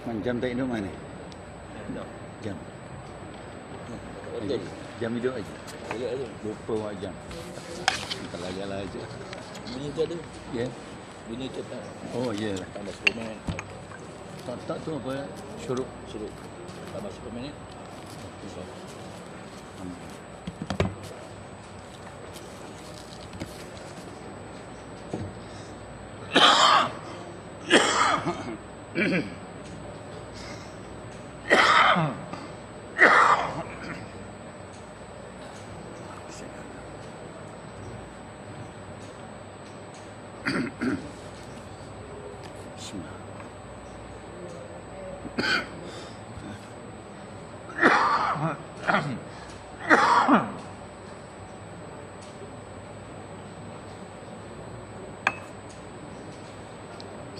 Jam tak hidup mana? Jam. Jam hidup aja. Boleh aja. Lupa buat jam. Kalau jalan aja. Bunyi tu ada. Ya. Bunyi cepat. Oh, ya. Tambah 10 minit. Tak tu apa? Syuruk. Suruh tambah 10 minit. Bisa.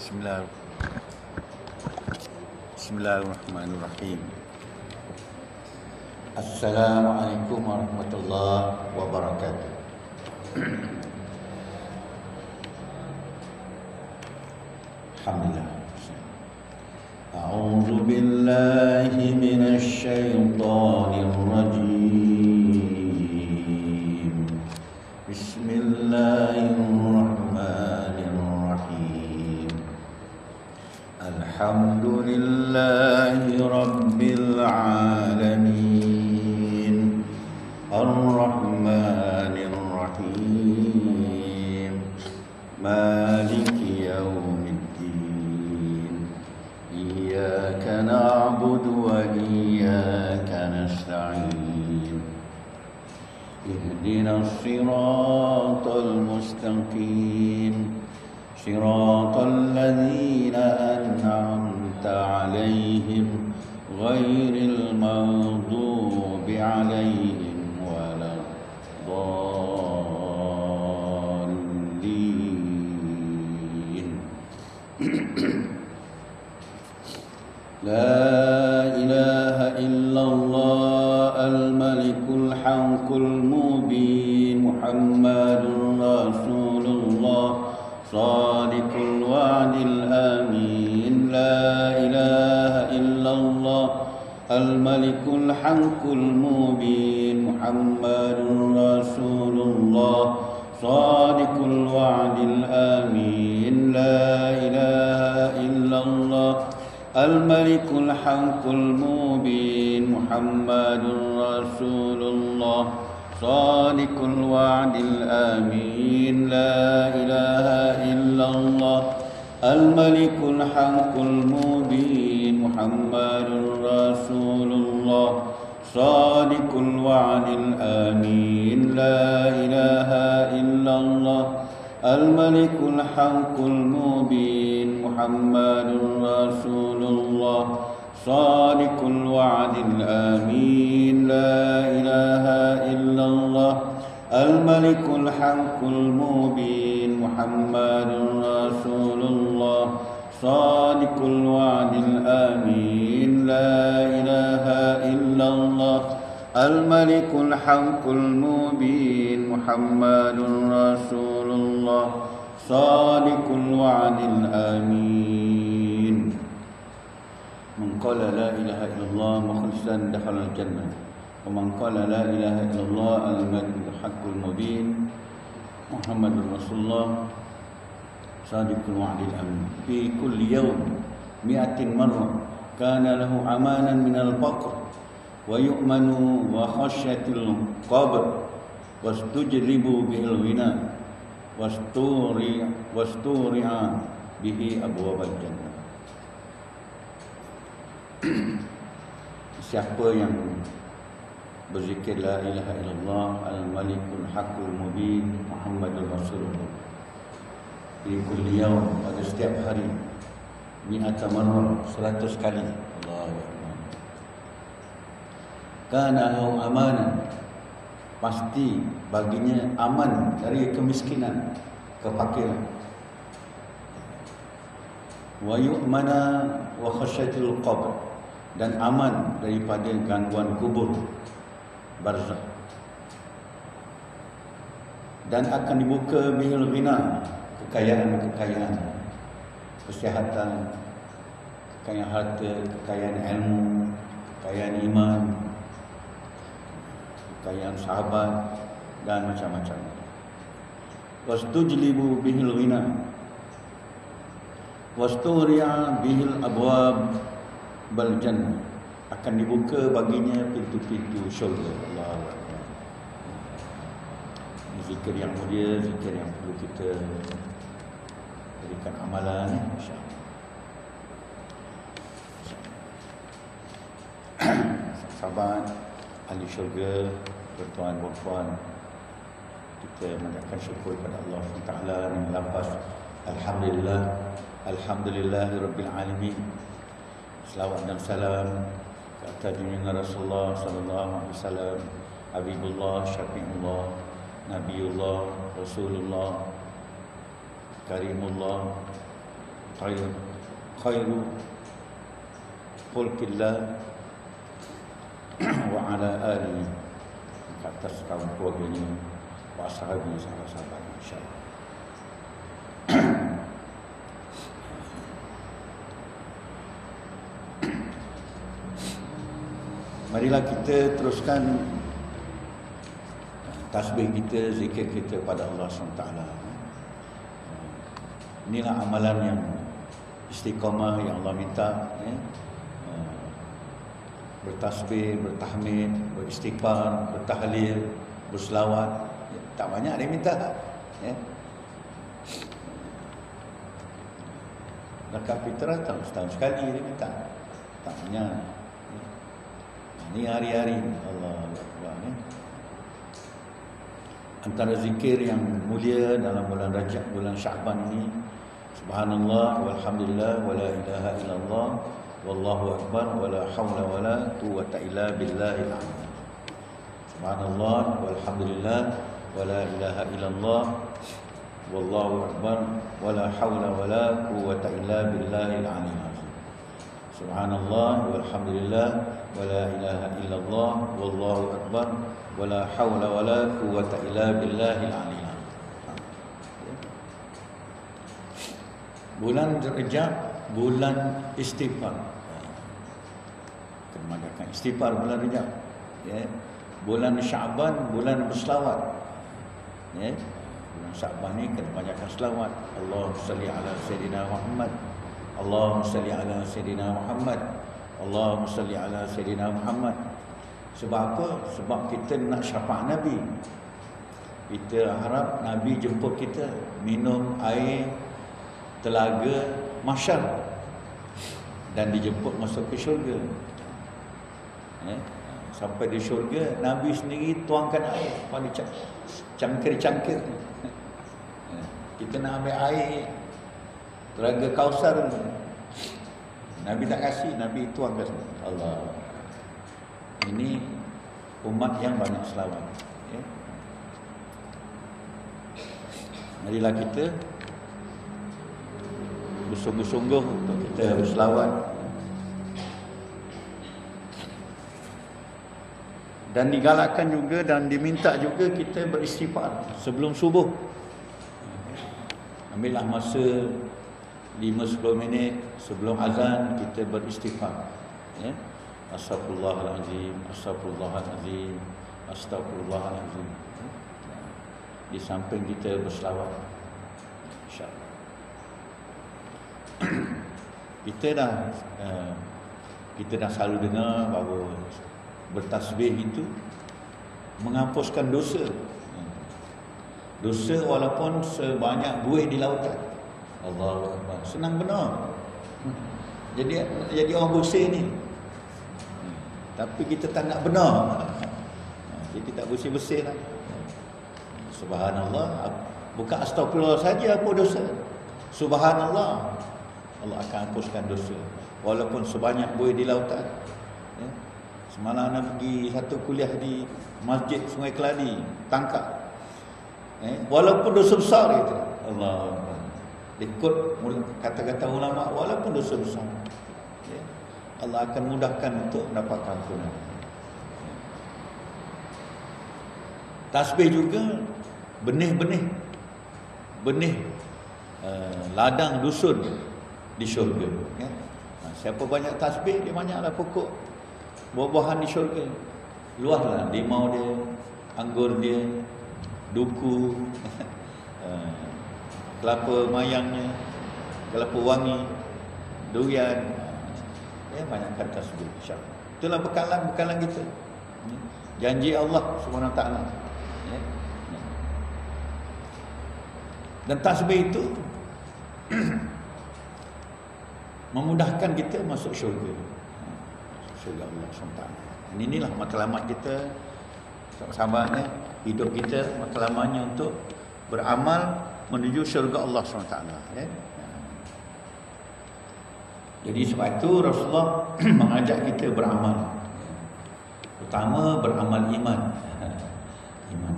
Bismillah. Bismillah. Bismillahirrahmanirrahim. Assalamualaikum warahmatullahi wabarakatuh. Alhamdulillah. A'udzu billahi minasy syaithanir rajim. Bismillahirrahmanirrahim. Alhamdulillahi rabbil alamin. Ar-Rahmanir Rahim. Maliki yaumiddin. Iyyaka na'budu wa iyyaka nasta'in. Ihdinas siratal mustaqim. Siratal ladzina an'amta 'alaihim ghairil maghdubi 'alaihim waladdallin. La ilaha illallah al-malikul haqqul mubin. Muhammadur Rasulullah Sadiqul wa'dil amin. La ilaha illallah al-malikul haqqul mubin. Muhammadur Rasulullah Sadiqul wa'dil amin. La ilaha illallah al-malikul haqqul mubin. Muhammadur Rasulullah Sadiqul wa'dil amin. La ilaha illallah al-malikul haqqul mubin. Muhammadur Rasulullah Sadiqul wa'dil amin. La ilaha illallah al-malikul haqqul mubin. Muhammadur Rasulullah Sadiqul wa'dil amin. La ilaha illallah al-malikul haqqul mubin. Muhammadur Rasulullah Sadiqul wa'dil amin. La ilaha illallah al-malikul haqqul mubin. Muhammadur Rasulullah Sadiqul wa'dil amin. Man qala la ilaha illallah mukhlishan dakhala al-jannah. Wa man qala la ilaha illallah al-malikul haqqul mubin. Muhammadur Rasulullah Sadiqul wa'dil amin. Fi kulli yawm 100 marrah kana lahu amanan min al-faqr wa yu'manu wa khasyatil qabr wastujribu bihil ghina wasturi'a bihi abwabal jannah. Siapa yang berzikir la ilaha illallah al-malikul haqqul mubin Muhammadur Rasulullah di kulli yaum, pada setiap hari, 100 marrah, 100 kali, Allahu akbar, kana lahu amanan, pasti baginya aman dari kemiskinan, kefakiran, wa yu'mana wa khasyatil qabr, dan aman daripada gangguan kubur, barzakh, dan akan dibuka bihil ghina, kekayaan-kekayaan, kesihatan, kekayaan harta, kekayaan ilmu, kekayaan iman, kekayaan sahabat dan macam-macam. Wastujlibu bihil ghina wasturi'a bihil abwab bal jannah, akan dibuka baginya pintu-pintu syurga. Allahu Akbar. Ini zikir yang mulia, zikir yang perlu kita berikan amalan, insya-Allah. Sahabat ahli syurga, tuan-tuan dan puan, kita mengucapkan syukur kepada Allah Taala dengan lafaz alhamdulillah, alhamdulillahirabbil alamin. Selawat dan salam ke atas junjungan Rasulullah sallallahu alaihi wasallam, Habibullah, Syafiullah, Nabiullah, Rasulullah, Karimullah, khairu khulqillah wa ala alihi, ke atas kaum keluarganya, wa ashabihi, sahabat-sahabat, insya-Allah. Marilah kita teruskan tasbih kita, zikir kita pada Allah SWT. Inilah amalan yang istiqamah yang Allah minta, bertasbih, bertahmid, beristighfar, bertahlil, berselawat. Tak banyak dia minta, ya. Zakat fitrah setahun sekali dia minta, tak banyak. Ini hari-hari Allah Akbar, ya. Antara zikir yang mulia dalam bulan Rajab, bulan Syaban ini, subhanallah walhamdulillah wala ilaha illallah wallahu akbar wala haula wala quwwata illa billahil azim. Subhanallah walhamdulillah wala ilaha illallah wallahu akbar wala haula wala quwwata illa billahil azim. Subhanallah walhamdulillah wala ilaha illallah wallahu akbar wala haula wala quwwata illa billahil azim. Bulan Rajab, bulan istighfar. Kemandakan istighfar bulan Rajab, ya. Bulan Syaban, bulan berselawat, ya. Bulan Syaban ni kena banyakkan selawat. Allahumma salli ala sayyidina Muhammad, Allahumma salli ala sayyidina Muhammad, Allahumma salli ala sayyidina Muhammad. Sebab apa? Sebab kita nak syafaat Nabi. Kita harap Nabi jemput kita minum air telaga mahsyar dan dijemput masuk ke syurga, ya. Sampai di syurga, Nabi sendiri tuangkan air pada cangkir-cangkir. Kita nak ambil air telaga Kausar, Nabi tak kasih, Nabi tuangkan. Allah, ini umat yang banyak selawat, ya. Marilah kita bersungguh-sungguh untuk kita berselawat dan digalakkan juga dan diminta juga kita beristighfar sebelum subuh. Ambillah masa 5-10 minit sebelum azan kita beristighfar, ya. Astagfirullahalazim, astagfirullahalazim, astagfirullahalazim. Di samping kita berselawat, insya-Allah. Kita dah selalu dengar bahawa bertasbih itu menghapuskan dosa. Dosa walaupun sebanyak buih di lautan. Allahu Akbar. Senang benar. Jadi orang bersih ni. Tapi kita tak nak benar. Kita tak bersih-bersih lah. Subhanallah. Bukan astagfirullah saja apa dosa. Subhanallah, Allah akan hapuskan dosa walaupun sebanyak buih di lautan, ya. Semalam nak pergi satu kuliah di Masjid Sungai Keladi, tangkap, walaupun dosa besar itu, Allah, ikut kata-kata ulama, walaupun dosa besar, ya, Allah akan mudahkan untuk mendapatkan ampunan. Tasbih juga benih ladang dusun di syurga, ya. Siapa banyak tasbih, dia banyaklah pokok buah-buahan di syurga. Luaslah limau dia, anggur dia, duku, kelapa mayangnya, kelapa wangi, durian. Ya, banyakkan tasbih, insya-Allah. Itulah bekalan kita. Janji Allah Subhanahu Wa Taala. Ya. Dan tasbih itu memudahkan kita masuk syurga. Syurga Allah SWT. Inilah matlamat kita, sahabatnya, hidup kita matlamatnya untuk beramal menuju syurga Allah SWT. Ya. Jadi sebab itu Rasulullah mengajak kita beramal. Pertama, beramal iman.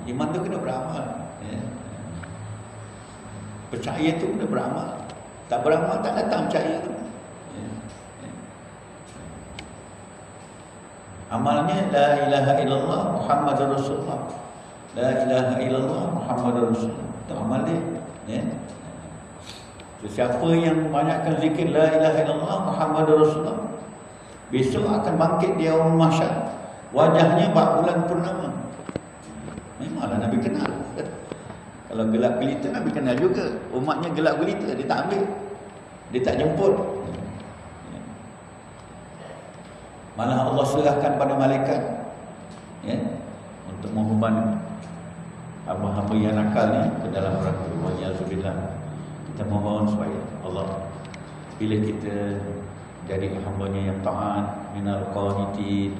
Iman tu kena beramal. Ya. Percaya tu kena beramal. Tak beramal tak datang percaya tu. Ya. Ya. Amalnya la ilaha illallah Muhammadur Rasulullah. La ilaha illallah Muhammadur Rasulullah. Itu amal dia. Ya. Siapa yang banyakkan zikir la ilaha illallah Muhammadur Rasulullah, besok akan bangkit di yaumul mahsyar. Wajahnya bak bulan purnama. Memanglah Nabi kenal. Kalau gelap gelita Nabi kenal juga. Umatnya gelap gelita, dia tak ambil. Dia tak jemput. Malah Allah serahkan pada malaikat, ya, untuk menghuban hamba-hamba yang nakal ni ke dalam neraka. Wa'iyyazubillah. Kita mohon supaya Allah pilih kita jadi hamba-Nya yang taat, minal qanitin,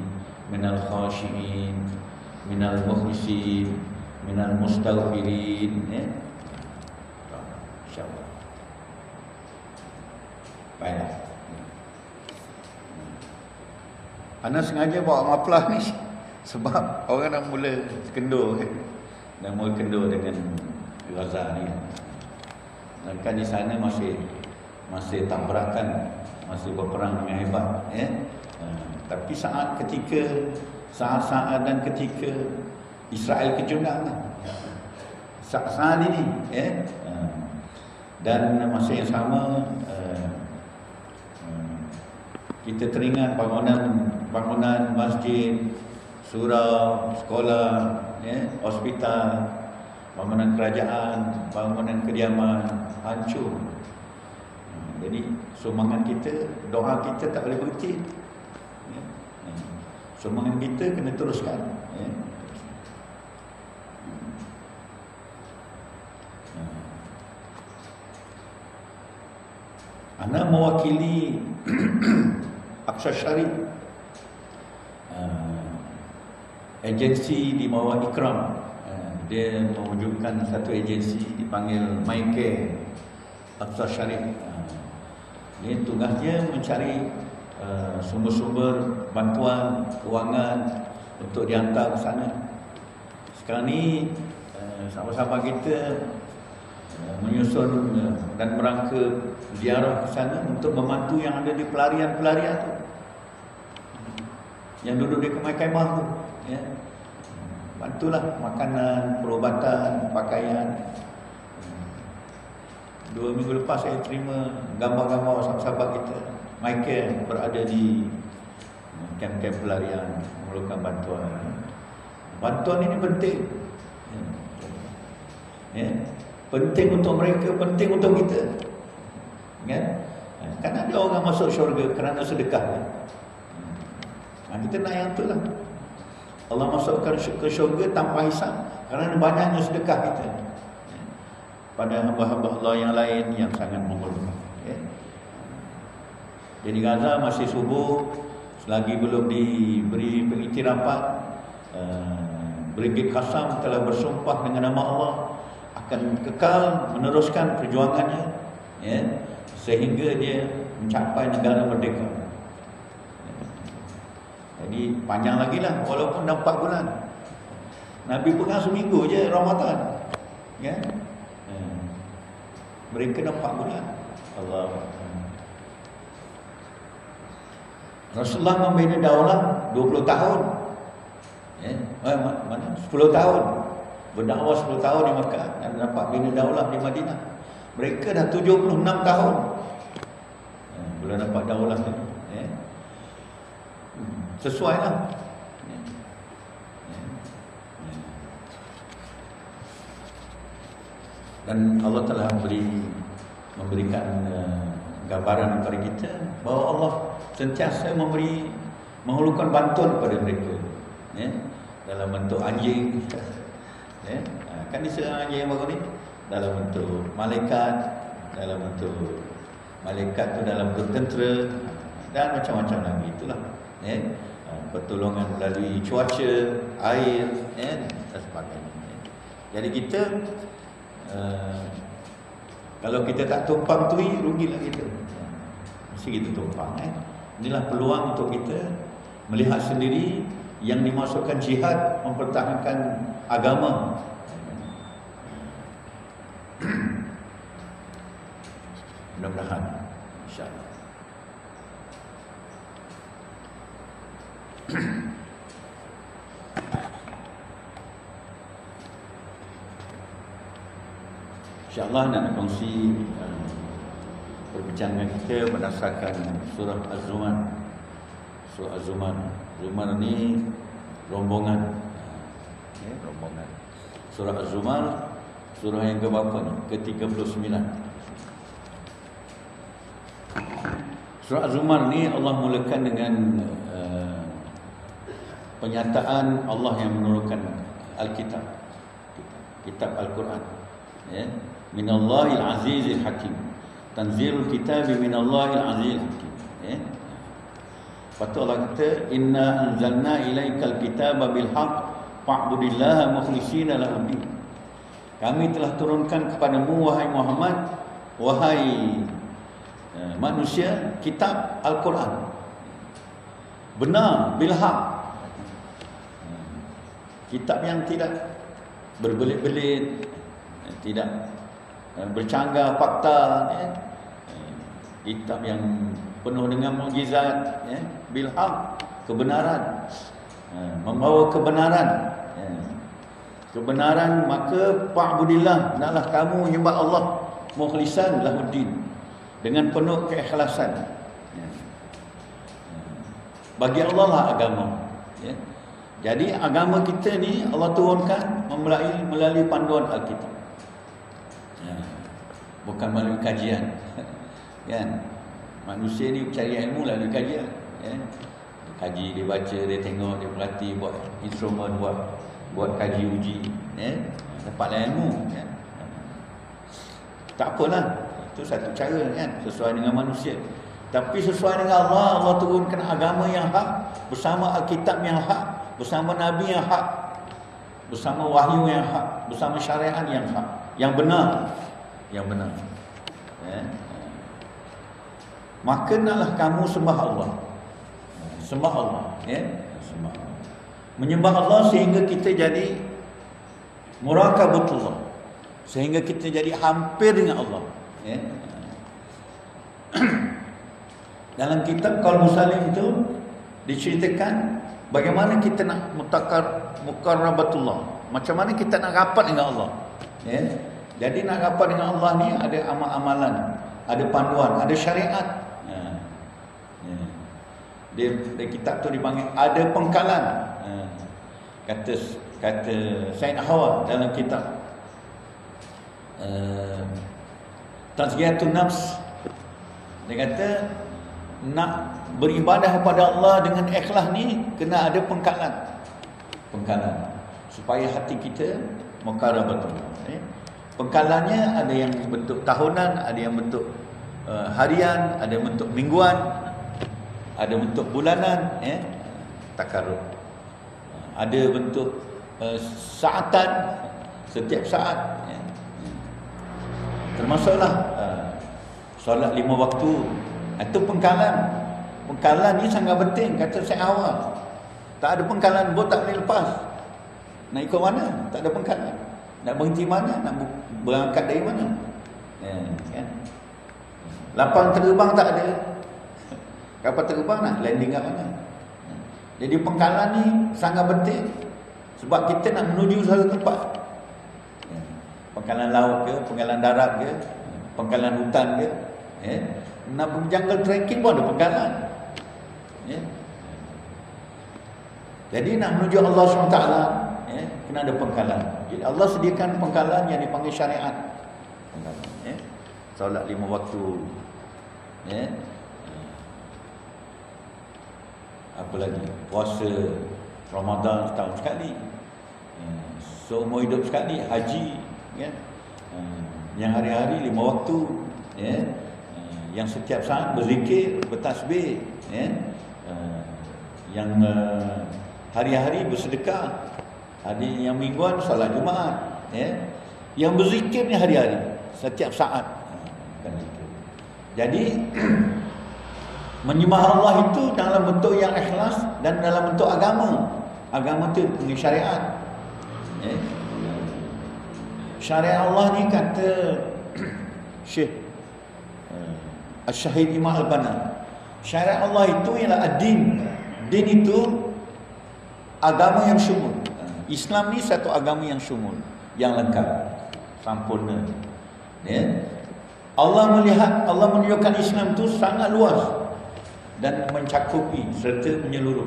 minal khashiin, minal mukhlisin, minal mustaghfirin, ya. InsyaAllah. Baiklah. Ana sengaja bawa maflah ni sebab orang dah mula kendur, dah mula kendur dengan Gaza ni. Dan kan di sana masih tabrakan, masih berperang dengan hebat, ya. Tapi saat-saat dan ketika Israel kejunang, saat ini, ya. Dan masa yang sama kita teringat bangunan masjid, surau, sekolah, ya, hospital, bangunan kerajaan, bangunan kediaman hancur. Jadi sumbangan kita, doa kita tak boleh berhenti. Ya. Sumbangan kita kena teruskan. Ya. Ana mewakili Aqsa Syarif, agensi di bawah Ikram. Dia mewujudkan satu agensi dipanggil MyCare Aqsa Syarif. Dia tugasnya mencari sumber-sumber bantuan kewangan untuk dihantar ke sana. Sekarang ni sahabat-sahabat kita menyusun dan merangka ziarah ke sana untuk membantu yang ada di pelarian-pelarian tu, yang duduk di kemah-kemah tu, ya. Bantulah makanan, perubatan, pakaian. 2 minggu lepas saya terima gambar-gambar sahabat-sahabat kita MyCare berada di kamp-kamp pelarian memerlukan bantuan. Bantuan ini penting, ya. Penting untuk mereka, penting untuk kita, kan? Kan ada orang masuk syurga kerana sedekah, kan? Kita nak yang itulah. Allah masukkan ke syurga tanpa hisab kerana banyaknya sedekah kita pada hamba-hamba Allah yang lain yang sangat memerlukan, ya. Jadi Gaza masih subuh, selagi belum diberi pengiktirafan, Brigade Qassam telah bersumpah dengan nama Allah akan kekal meneruskan perjuangannya, ya, sehingga dia mencapai negara merdeka. Jadi panjang lagi lah, walaupun dah 4 bulan. Nabi pegang seminggu je Ramadan, ya. Mereka dah 4 bulan. Allah. Rasulullah membina daulah 20 tahun, ya. Mana 10 tahun. Berdakwah 10 tahun di Mekah dan dapat bina daulah di Madinah. Mereka dah 76 tahun belum dapat daulah ni. sesuai lah. Dan Allah telah memberikan gambaran kepada kita bahawa Allah sentiasa menghulurkan bantuan kepada mereka, ya, dalam bentuk anjing, ya, kan diserang anjing yang baru ni, dalam bentuk malaikat, dalam bentuk malaikat tu dalam bentuk tentera, dan macam-macam lagi itulah, ya, pertolongan melalui cuaca, air, ya, dan sebagainya. Jadi kita kalau kita tak tumpang tui, rugilah kita. Mesti kita tumpang. Inilah peluang untuk kita melihat sendiri yang dimasukkan jihad mempertahankan agama. Mudah-mudahan, insya-Allah. InsyaAllah nak kongsi perbincangan kita berdasarkan surah Az-Zumar. Surah Az-Zumar. Zumar ni rombongan. Okay, rombongan. Surah Az-Zumar, surah yang ke-berapa ni? Ke-39. Surah Az-Zumar ni Allah mulakan dengan penyataan Allah yang menurunkan Alkitab. Kitab Al-Quran. Ya. Minallahil azizil hakim. Tanzilul kitabi minallahil azizil hakim. Ya. Lepas tu Allah kata, inna anzalna ilaikal kitaba bil haqq fa'budillaha mukhlishina lahu din. Kami telah turunkan kepadamu wahai Muhammad, wahai manusia, kitab Al-Quran. Benar, bil haqq. Kitab yang tidak berbelit-belit, tidak bercanggah fakta, ya. Kitab yang penuh dengan mukjizat, ya. Bil haq, kebenaran, membawa kebenaran, ya. Kebenaran, maka fa'budillah, hendaklah kamu menyembah Allah mukhlishan lahuddin, dengan penuh keikhlasan, ya. Bagi Allah lah agama, ya. Jadi agama kita ni Allah turunkan melalui panduan Alkitab. Bukan melalui kajian. Kan? Manusia ni cari ilmu melalui kajian, ya. Dia kaji, dia baca, dia tengok, dia perhati, buat instrumen, buat kaji uji, ya. Dapatlah ilmu, kan? Tak apalah, itu satu cara, kan, sesuai dengan manusia. Tapi sesuai dengan Allah, Allah turunkan agama yang hak, bersama Alkitab yang hak, bersama Nabi yang hak, bersama wahyu yang hak, bersama syariat yang hak, yang benar. Yang benar, ya. Maka naklah kamu sembah Allah. Sembah Allah, ya. Sembah Allah. Menyembah Allah sehingga kita jadi muraqabatullah, sehingga kita jadi hampir dengan Allah, ya. Dalam kitab Qaul Musallim itu diceritakan bagaimana kita nak muqarrabatullah, macam mana kita nak rapat dengan Allah, ya. Jadi nak rapat dengan Allah ni ada amal-amalan, ada panduan, ada syariat. Dia kitab tu dipanggil ada pengkalan. Kata Said Hawa dalam kitab Tazkiyatun Nafs, dia kata nak beribadah kepada Allah dengan ikhlas ni kena ada pengkalan. Pengkalan supaya hati kita muqarrabatullah. Pengkalannya ada yang bentuk tahunan, ada yang bentuk harian, ada yang bentuk mingguan, ada bentuk bulanan, ya, takarrub. Ada bentuk saatan, setiap saat, ya. Termasuklah solat 5 waktu. Itu pengkalan. Pengkalan ni sangat penting, kata Syekh Awal. Tak ada pengkalan bot tak boleh lepas. Nak ikut mana? Tak ada pengkalan. Nak berhenti mana? Nak berangkat dari mana? Ya, kan? Lapang terbang tak ada. Kapal terbang nak landing kat mana? Jadi pengkalan ni sangat penting. Sebab kita nak menuju satu tempat. Pengkalan laut ke, pengkalan darat ke, pengkalan hutan ke, ya. Nak jungle trekking pun ada pengkalan, ya. Jadi nak menuju Allah SWT, kena ada pengkalan. Jadi Allah sediakan pengkalan yang dipanggil syariat. Solat 5 waktu. Apa lagi? Puasa Ramadan setahun sekali. Seumur hidup sekali. Haji, kan? Yang hari-hari 5 waktu, yang setiap saat berzikir, bertasbih, yang hari-hari bersedekah, ada yang mingguan solat Jumaat, yang berzikir ni hari-hari, setiap saat. Jadi menyembah Allah itu dalam bentuk yang ikhlas dan dalam bentuk agama. Agama itu punya syariat. Syariat Allah ni kata Syekh Al-Syahid Imam Al-Bana, syariat Allah itu ialah ad-din. Din itu agama yang syumul. Islam ni satu agama yang syumul, yang lengkap, sempurna. Allah menunjukkan Islam itu sangat luas dan mencakupi serta menyeluruh.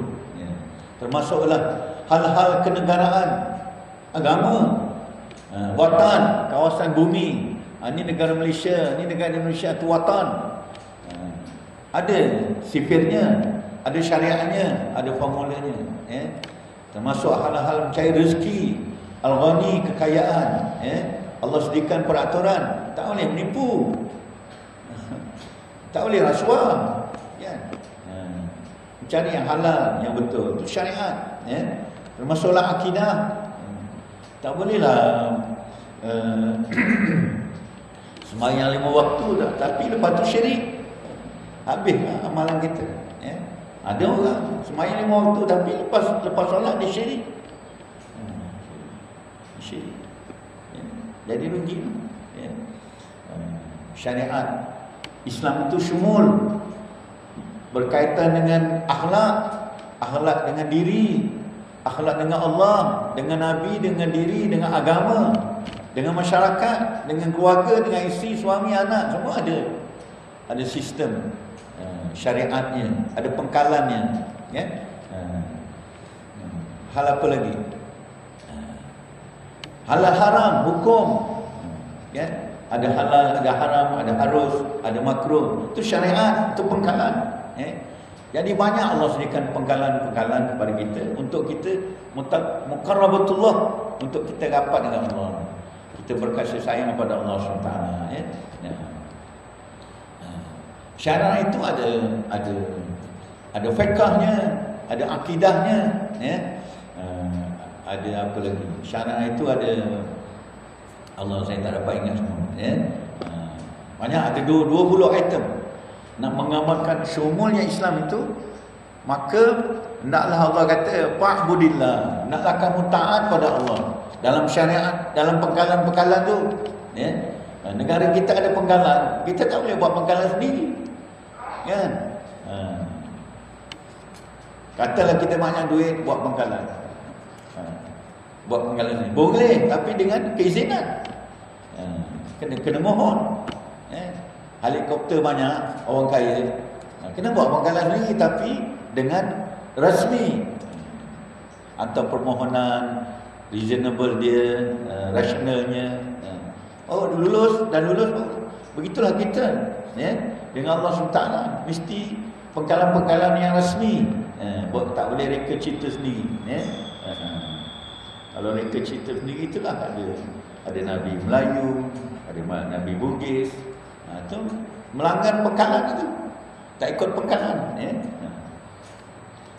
Termasuklah hal-hal kenegaraan, agama, watan, kawasan bumi. Ini negara Malaysia, ini negara Indonesia itu watan. Ada sifirnya, ada syariatnya, ada formulanya. Termasuk hal-hal mencari rezeki, al-ghani, kekayaan. Allah sediakan peraturan, tak boleh menipu, tak boleh rasuah, mencari yang halal, yang betul. Itu syariat. Termasuklah akidah. Tak bolehlah sembahyang 5 waktu dah, tapi lepas tu syirik, habislah amalan kita. Ada orang sembahyang 5 waktu, tapi lepas solat dia syirik. Syirik. Jadi rugi. Syariat Islam itu syumul, berkaitan dengan akhlak dengan diri, akhlak dengan Allah, dengan Nabi, dengan diri, dengan agama, dengan masyarakat, dengan keluarga, dengan isteri, suami, anak, semua ada sistem syariatnya, ada pengkalannya. Hal apa lagi? Halal haram, hukum. Ada halal, ada haram, ada harus, ada makruh. Itu syariat, itu pengkalan. Jadi banyak Allah sediakan pengkalan-pengkalan kepada kita untuk kita muqarrabatullah, untuk kita rapat dengan Allah. Kita berkasih sayang kepada Allah SWT. Syariat itu ada fiqahnya, ada akidahnya, ada apa lagi? Syariat itu ada, Allah saya tak dapat ingat semua. Banyak, ada 20 item. Nak mengamalkan syumulnya Islam itu, maka hendaklah Allah kata fa'budillah, hendaklah kamu taat pada Allah dalam syariat, dalam pengkalan-pengkalan tu. Negara kita ada pengkalan, kita tak boleh buat pengkalan sendiri, kan? Katalah kita banyak duit, buat pengkalan, buat pengkalan ni boleh, tapi dengan keizinan. Kena mohon. Helikopter banyak, orang kaya, kena buat pengkalan sendiri, tapi dengan rasmi, atau permohonan reasonable dia, rasionalnya. Oh, lulus, begitulah kita, dengan Allah SWT mesti pengkalan-pengkalan yang rasmi. Tak boleh reka cipta sendiri. Kalau reka cipta sendiri, itulah ada Nabi Melayu, ada Nabi Bugis. Itu melanggar pengkalan itu, tak ikut pengkalan.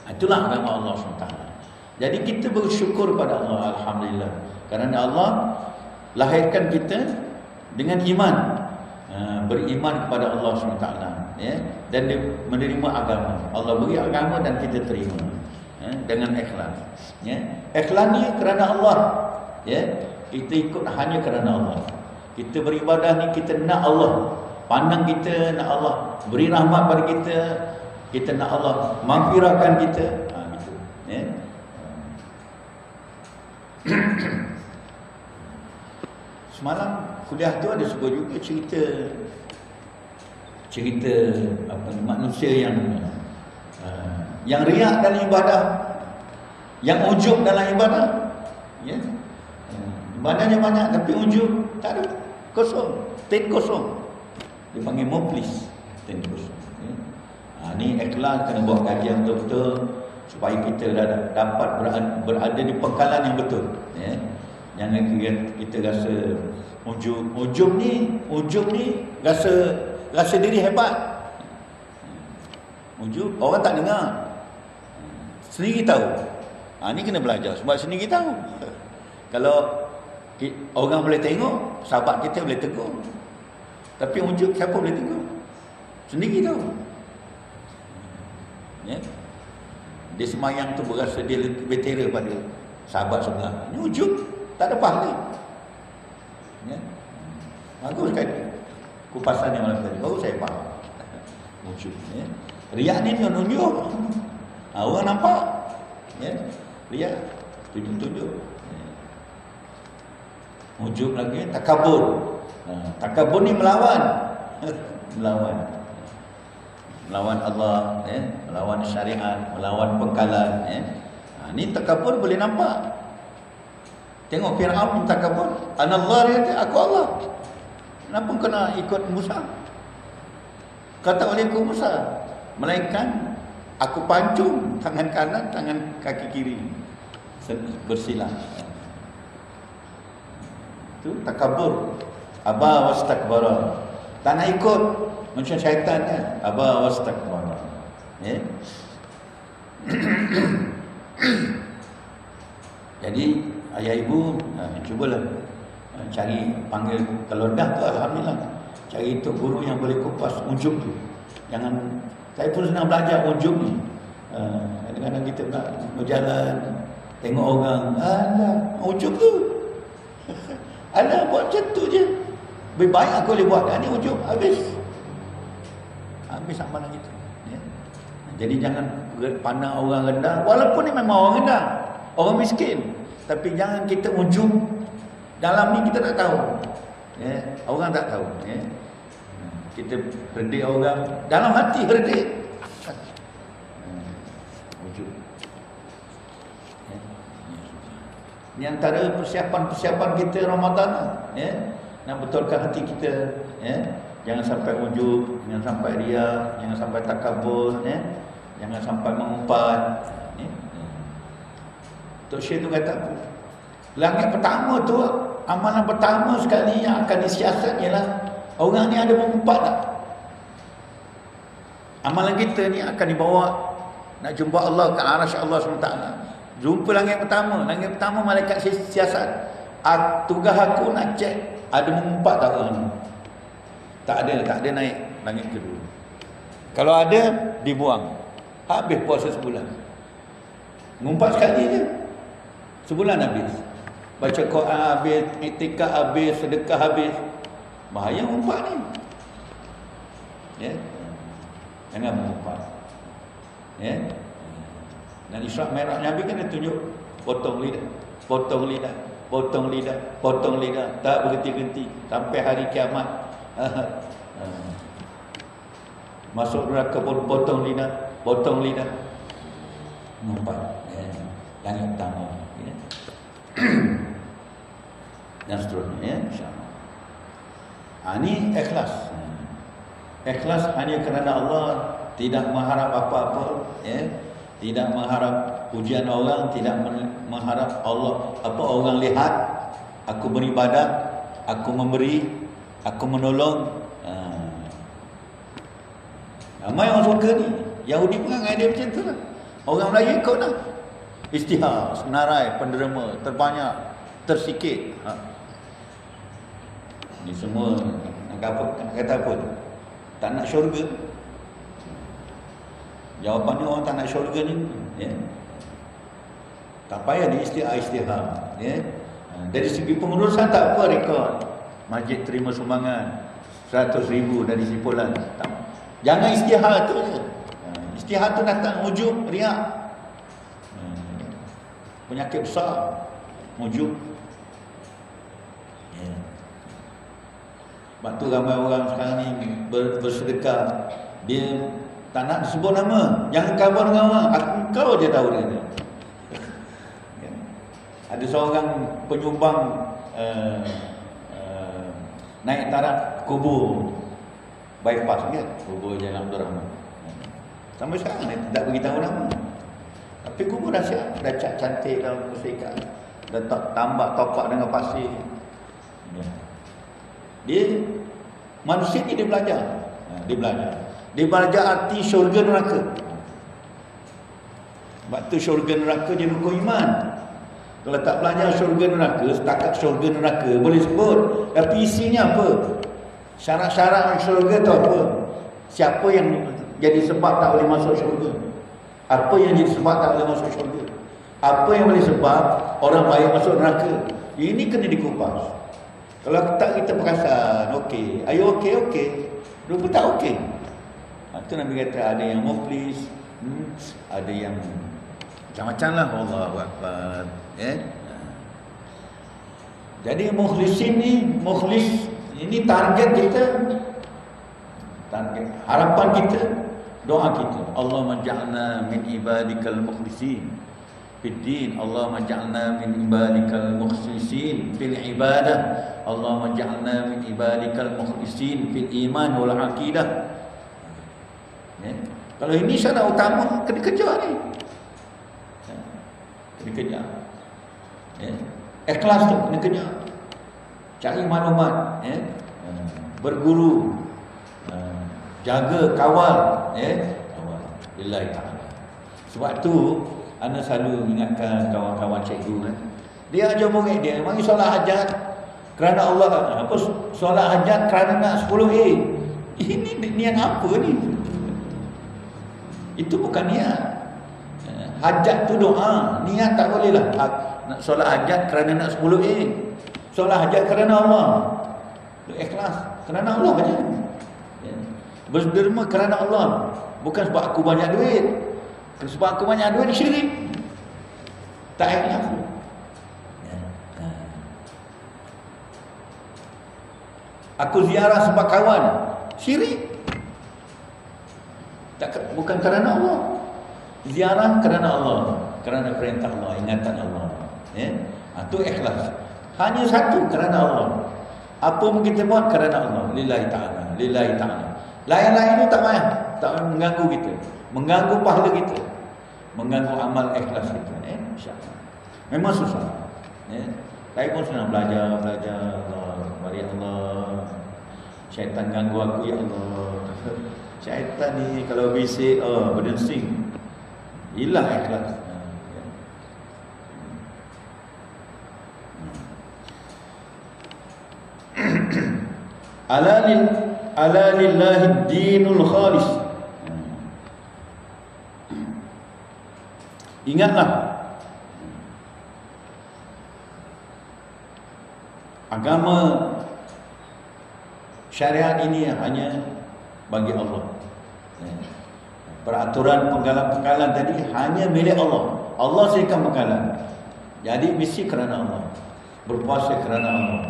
Itulah agama Allah SWT. Jadi kita bersyukur pada Allah, alhamdulillah, kerana Allah lahirkan kita dengan iman, beriman kepada Allah SWT, dan dia menerima agama. Allah beri agama dan kita terima dengan ikhlas. Ikhlas ni kerana Allah. Kita ikut hanya kerana Allah. Kita beribadah ni kita nak Allah pandang kita, nak Allah beri rahmat pada kita, kita nak Allah maghfirahkan kita. Gitu. Semalam kuliah tu ada sebuah juga cerita manusia yang riak dalam ibadah. Yang ujub dalam ibadah, ya. Ibadahnya banyak tapi ujub tak ada. Kosong, ten kosong. Dipanggil muflis, ten kosong. Ya. Ni ikhlas kena buat kajian betul-betul supaya kita dapat berada di pangkalan yang betul. Ya. Jangan kita rasa ujub ni rasa diri hebat. Ujub orang tak dengar. Sendiri tahu. Ni kena belajar sebab sendiri tahu. Kalau orang boleh tengok, sahabat kita boleh tegur. Tapi ujub siapa boleh tegur? Sendiri tahu. Ya. Dia semayang tu berasa dia lebih better pada sahabat sebelah. Ini ujub, tak ada pahala. Ya. Bagus kan kupasan yang malam tadi. Baru saya faham. Ujub. Ya. Riak ni tunjuk. Orang nampak. Ya. Riak tunjuk-tunjuk. Ya. Ujub lagi takabur. Takabur ni melawan. Melawan Allah, ya, melawan syariat, melawan pengkalan, ya. Ni takabur boleh nampak. Tengok Firaun takabur, anallah, dia kata aku Allah. Kenapa kena ikut Musa? Kata oleh Musa, melainkan aku pancung tangan kanan, tangan kaki kiri bersilang. Itu takabur. Aba wastakbara. Tak nak ikut macam syaitan kan. Aba wastakbara. Ya. Jadi ayah ibu cubalah cari panggil, kalau dah tu alhamdulillah, cari tu guru yang boleh kupas ujub tu. Jangan, saya pun senang belajar ujub ni. Kadang-kadang kita berjalan tengok orang, alah ujub tu. Alah buat macam tu je. Lebih baik aku boleh buat. Ni ujub habis amalan kita. Ya. Jadi jangan pandang orang rendah, walaupun ni memang orang rendah, orang miskin, tapi jangan kita ujub. Dalam ni kita tak tahu. Ya. Orang tak tahu. Ya. Kita redik orang, dalam hati redik. Ujub. Ya. Ini antara persiapan kita Ramadan. Ya. Nak betulkan hati kita, ya. Jangan sampai ujub, jangan sampai riya, jangan sampai takabur, ya. Jangan sampai mengumpat, ya. Tok Syekh tu kata, langit pertama tu, amalan pertama sekali yang akan disiasat ialah orang ni ada mengumpat tak? Amalan kita ni akan dibawa nak jumpa Allah ke arasy Allah SWT. Jumpa langit pertama malaikat siasat. Tugas aku nak cek ada mengumpat tak orang ni? Tak ada naik langit kedua. Kalau ada, dibuang. Habis puasa sebulan. Mengumpat sekali je, sebulan habis. Baca Quran habis, iktikaf habis, sedekah habis. Bahaya mengumpat ni. Ya. Jangan mengumpat. Ya. Dan Isra' Mi'raj Nabi kan dia tunjuk potong lidah, tak berhenti-henti sampai hari kiamat. Masuk neraka pun potong lidah. Mengumpat. Ya. Langit pertama. Ya. Dan seterusnya, ya, insya-Allah. Ini ikhlas. Ikhlas hanya kerana Allah, tidak mengharap apa-apa, ya. Tidak mengharap pujian orang, tidak mengharap orang lihat aku beribadah, aku memberi, aku menolong. Ramai orang suka ni. Yahudi perangai dia macam tu lah. Orang Melayu ikut lah. Istihar, senarai, penderma, terbanyak, tersikit. Ni semua nak kata apa tu? Tak nak syurga. Jawapannya orang tak nak syurga ni, ya. Tak payah di istihar, ya. Dari segi pengurusan tak apa rekod. Masjid terima sumbangan 100,000 dari simpulan. Jangan istihar tu je. Istihar tu datang ujub, riak. Penyakit besar ujub. Ya. Sebab tu ramai orang sekarang ni bersedekah, dia tak nak disebut nama. Jangan kabar dengan orang. Kau je tahu dia. Ada seorang penyumbang naik taraf kubur bypass kan, kubur Jalan Abdul Rahman. Sampai sekarang ni tak beritahu nama. Tapi kubur dah siap, dah cat cantik dalam musika, dah tambah topak dengan pasir. Dia manusia ni dia belajar. Dia belajar arti syurga neraka. Sebab tu syurga neraka dia rukun iman. Kalau tak belajar syurga neraka, setakat syurga neraka boleh sebut, tapi isinya apa? Syarat-syarat syurga tu apa? Siapa yang jadi sebab tak boleh masuk syurga? Apa yang jadi sebab tak boleh masuk syurga? Apa yang boleh sebab orang baik masuk neraka? Ini kena dikupas. Kalau tak kita perasan, okey, ayo okey. Rupa tak okey. Itu Nabi kata ada yang muflis, ada yang macam-macam lah. Allahu Akbar. Jadi mukhlis ini target kita, target harapan kita, doa kita. Allahumma ja'alna min ibadikal mukhlisin fid din, Allahumma ja'alna min ibadikal mukhlisin fil ibadah, Allahumma ja'alna min ibadikal mukhlisin fil iman wal aqidah. Kalau ini syarat utama, kena kejar ni. Kena kejar. Ikhlas tu kena kejar. Cari maklumat, berguru, jaga, kawal, kawal lillahi ta'ala. Sebab tu ana selalu ingatkan kawan-kawan cikgu kan. Dia ajar murid dia, mari solat hajat kerana Allah. Apa solat hajat kerana nak 10A? Ini niat apa ni? Itu bukan niat. Hajat tu doa, niat tak boleh lah. Nak solat hajat kerana nak 10A. Solat hajat kerana Allah. Ikhlas kerana Allah saja. Berderma kerana Allah, bukan sebab aku banyak duit. Sebab aku banyak duit syirik. Tak ikhlas. Aku ziarah sebab kawan, syirik. Tak, bukan kerana Allah. Ziarah kerana Allah, kerana perintah Allah, ingatan Allah. Itu ikhlas. Hanya satu, kerana Allah. Apa pun kita buat kerana Allah, lillahi ta'ala, lillahi ta'ala. Lain-lain itu tak payah, tak mengganggu kita, mengganggu pahala kita, mengganggu amal ikhlas kita. InsyaAllah. Memang susah. Saya pun senang belajar. Allah, mari Allah. Syaitan ganggu aku, ya Allah. Syaitan ni kalau bisik, berdensing, hilang ikhlas. Ala lillahi dinul khalis. Ingatlah, agama syariat ini hanya bagi Allah. Peraturan penggalan-penggalan tadi hanya milik Allah. Allah sediakan penggalan. Jadi misi kerana Allah, berpuasa kerana Allah,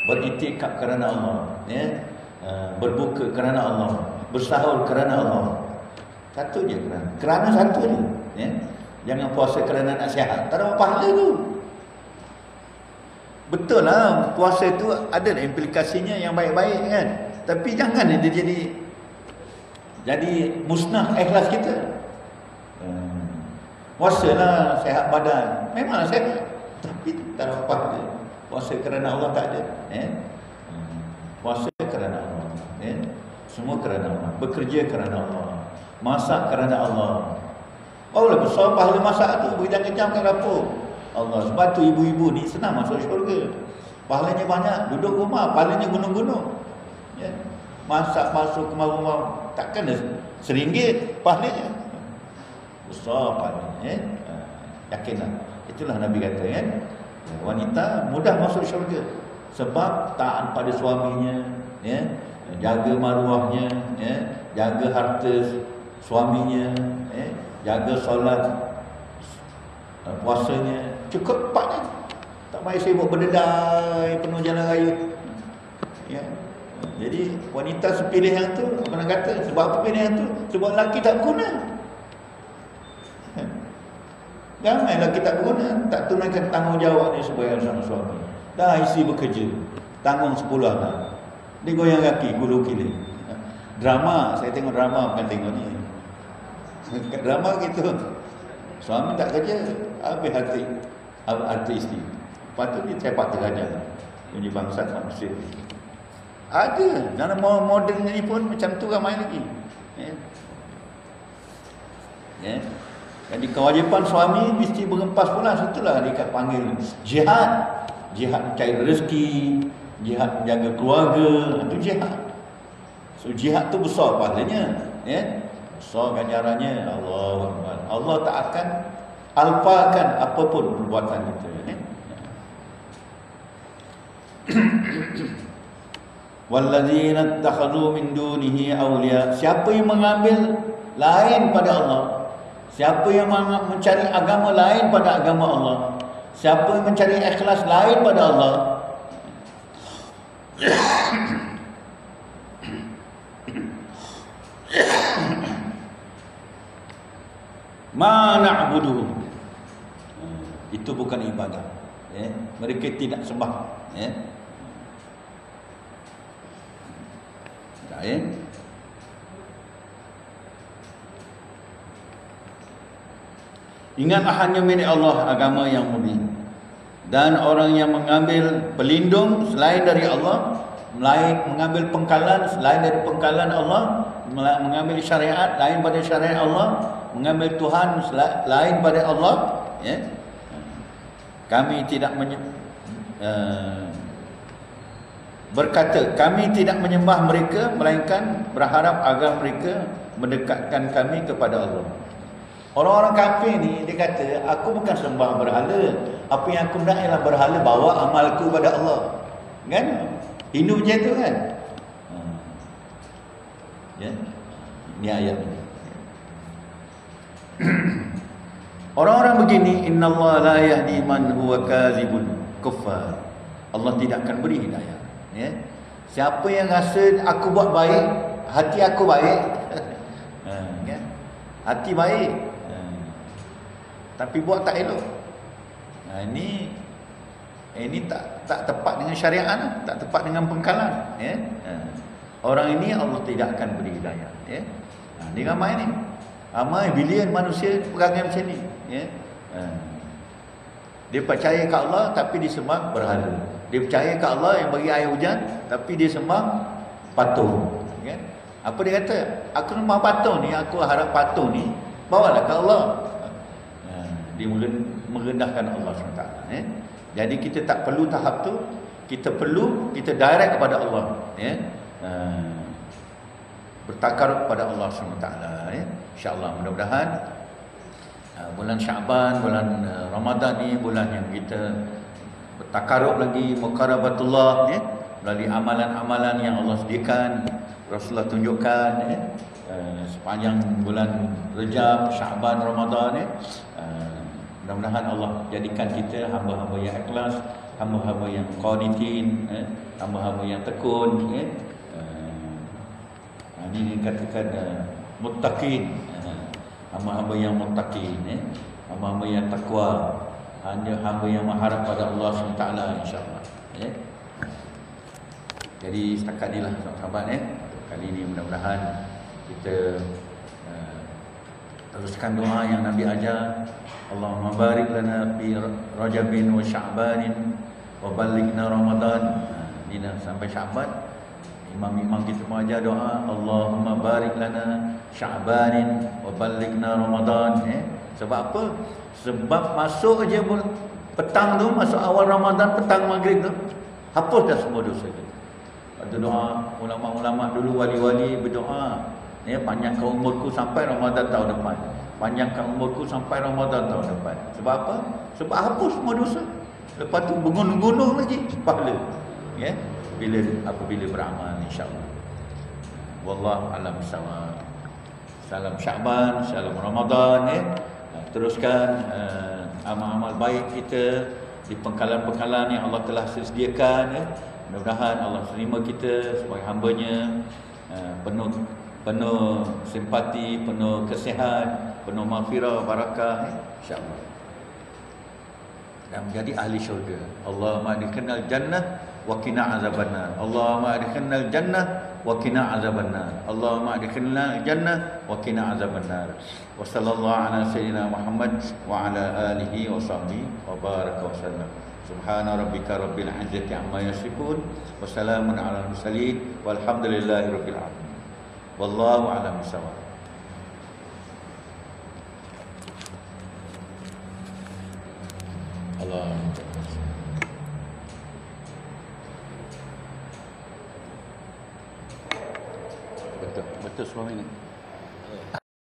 beriktikaf kerana Allah, berbuka kerana Allah, bersahur kerana Allah. Satu je kerana satu je. Jangan puasa kerana nak sihat, tak ada pahala tu. Betul lah, puasa tu ada implikasinya yang baik-baik kan. Tapi jangan dia jadi musnah ikhlas kita. Puasa lah, sihat badan, memanglah sihat, tapi tak ada pahala. Puasa kerana Allah tak ada. Puasa kerana Allah, semua kerana Allah. Bekerja kerana Allah, masak kerana Allah. Barulah besar pahala masak tu, berjam-jam kat dapur Allah. Sebab tu ibu-ibu ni senang masuk syurga. Pahalanya banyak, duduk rumah pahalanya gunung-gunung. Masak masuk ke rumah, takkan RM1 pahalanya. Besar pahalanya. Yakinlah. Itulah Nabi kata kan, wanita mudah masuk syurga sebab taat pada suaminya, jaga maruahnya, jaga harta suaminya, jaga solat, puasanya. Cukup 4 ni. Tak payah sibuk berdedai penuh jalan raya. Jadi wanita sepilih yang tu, apa nak kata? Sebab apa pilih yang tu? Sebab lelaki tak guna. Janganlah kita guna tak tunaikan tanggungjawab ni sebagai seorang suami. Dah isteri bekerja, tanggung 10 anak. Dia goyang kaki, gulu kilir. Drama, saya tengok drama bukan tengok ni. Drama gitu. Suami tak kerja, habis hati isteri. Lepas tu dia cepat terajang. Ini bangsa manusia. Ada. Dalam moden ni pun macam tu ramai lagi. Ya. Jadi kewajipan suami mesti berempas pula. Itulah dia panggil jihad. Jihad mencari rezeki, jihad menjaga keluarga, itu jihad. So jihad tu besar pahalanya, ya. Besar ganjarannya. Allah tak akan alpakan apapun perbuatan kita, ya. Walladzina ittakhadhu min dunihi awliya. Siapa yang mengambil lain pada Allah, siapa yang mencari agama lain pada agama Allah, siapa yang mencari ikhlas lain pada Allah, ma na'buduhum, itu bukan ibadah, ya. Mereka tidak sembah, ya. Ya. Ingatlah hanya milik Allah agama yang murni. Dan orang yang mengambil pelindung selain dari Allah, mengambil pengkalan selain dari pengkalan Allah, mengambil syariat lain pada syariat Allah, mengambil Tuhan lain pada Allah, ya. Kami tidak berkata, kami tidak menyembah mereka, melainkan berharap agar mereka mendekatkan kami kepada Allah. Orang-orang kafir ni, dia kata, aku bukan sembah berhala, apa yang aku nak ialah berhala bawa amalku pada Allah. Kan? Hindu macam tu kan? Ya. Ini ayat ini. Orang-orang begini, innallaha la yahdi man huwa kadzibun kuffar. Allah tidak akan beri hidayah. Ya. Siapa yang rasa aku buat baik, hati aku baik, kan? Hati baik, tapi buat tak elok. Ini tak tepat dengan syariat, tak tepat dengan pengkalan, ya. Orang ini Allah tidak akan beri hidayah, ya. Ini ramai ni. Ramai bilion manusia perangai macam ni, ya. Dia percaya ke Allah tapi dia sembah berhala. Dia percaya ke Allah yang bagi air hujan tapi dia sembah patung, kan? Apa dia kata? Aku sembah patung ni, aku harap patung ni bawalah ke Allah. Dia mula merendahkan Allah SWT, ya. Jadi kita tak perlu tahap tu. Kita perlu direct kepada Allah, ya. Bertakarub kepada Allah SWT, ya. InsyaAllah, mudah-mudahan bulan Syaban, bulan Ramadan ni bulan yang kita bertakarub lagi, muqarabatullah, ya, melalui amalan-amalan yang Allah sediakan, Rasulullah tunjukkan, ya, sepanjang bulan Rejab, Syaban, Ramadan, ya. Mudah-mudahan Allah jadikan kita hamba-hamba yang ikhlas, hamba-hamba yang qanitin, ya, hamba-hamba yang tekun, ya. Ini dikatakan muttaqin, hamba-hamba yang muttaqin, ya, hamba-hamba yang takwa, hanya hamba yang mengharap pada Allah SWT, insya-Allah, ya. Jadi setakat inilah sahabat, ya. Kali ini mudah-mudahan kita teruskan doa yang Nabi ajar. Allahumma barik lana fi Rajabin wa Sya'banin wa ballighna Ramadan. Ini dah sampai Sya'ban. Imam-imam kita mengajar doa, Allahumma barik lana Sya'banin wa ballighna Ramadan, ya. Sebab apa? Sebab masuk aja petang tu, masuk awal Ramadan, petang maghrib tu, hapus dah semua dosa kita. Ada doa ulama-ulama dulu, wali-wali berdoa, ya, panjangkan umurku sampai Ramadan tahun depan. Panjangkan umurku sampai Ramadan tahun depan. Sebab apa? Sebab hapus semua dosa. Lepas tu bergunung-gunung lagi pahala, ya, apabila beramal, insya-Allah. Wallahu a'lam bissawab. Salam Syaban, salam Ramadan, ya. Teruskan amal-amal baik kita di pengkalan-pengkalan yang Allah telah sediakan, ya. Mudah-mudahan Allah terima kita sebagai hamba-Nya, penuh simpati, penuh kesihat, penuh maghfirah, barakah, insya-Allah. dan menjadi ahli syurga. Allahumma adkhilnal jannah wa qina azabannar. Allahumma adkhilnal jannah wa qina azabannar. Allahumma adkhilnal jannah wa qina azabannar. Wa sallallahu ala sayyidina Muhammad wa ala alihi wa sahbihi wa baraka wa sallam. Subhana rabbika rabbil izzati amma yasifun wa salamun ala mursalin walhamdulillahi rabbil alamin. Wallahu a'lam bissawab. Allah. Betul 10 minit.